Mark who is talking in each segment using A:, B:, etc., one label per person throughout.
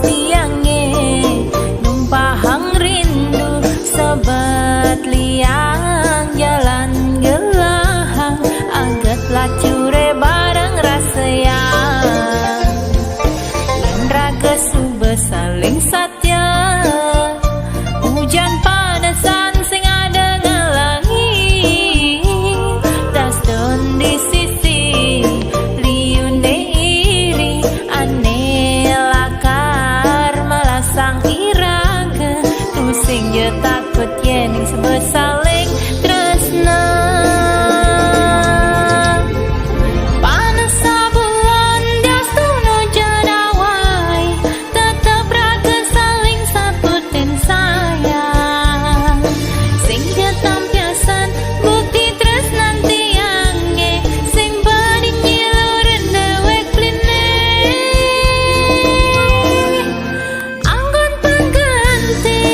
A: tiange numpahang rindu sobat liang jalan gelahang angget lacure bareng rasayang yen raga sube saling satya hujan panasan sing ada ngalangi tas don di sisi liune iri ane lakar malasang iraga tu sing je takut yening sebesaling tresna panas sabulan das tuno jadawai tetap raga saling saputin sayang sing je tampiasan bukti tresnan tiange sing badi nyilurin dewek pline anggon pengganti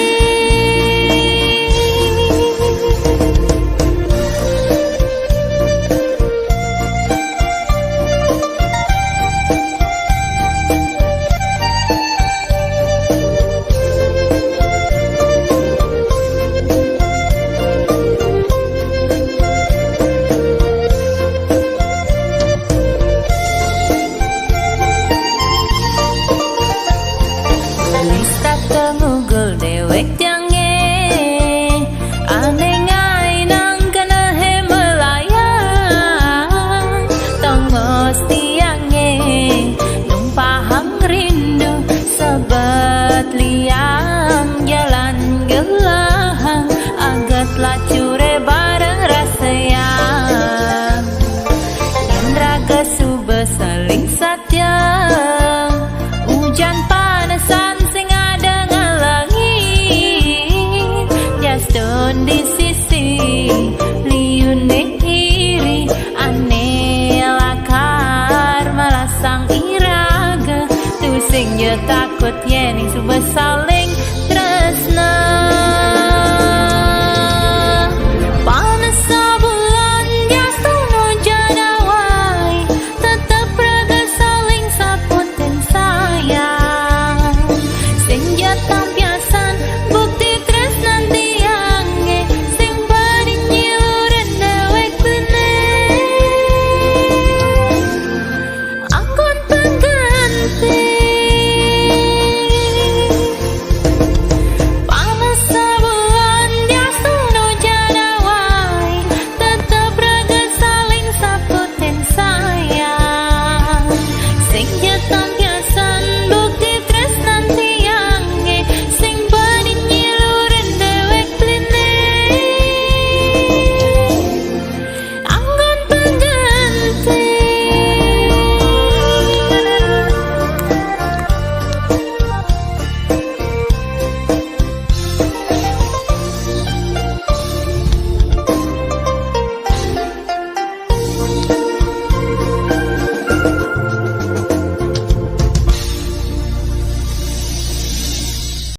A: lista temugul dewek jange aneh ngai nang kena he melayang tongos tiange numpahang rindu sobat liang jalan gelahang angkat lacure bareng rasayang yen raga sube saling satya hujan panasan sing ada ngalangi jaston di sisi liune iri ane lakar malasang iraga tu sing je takut yening sube saling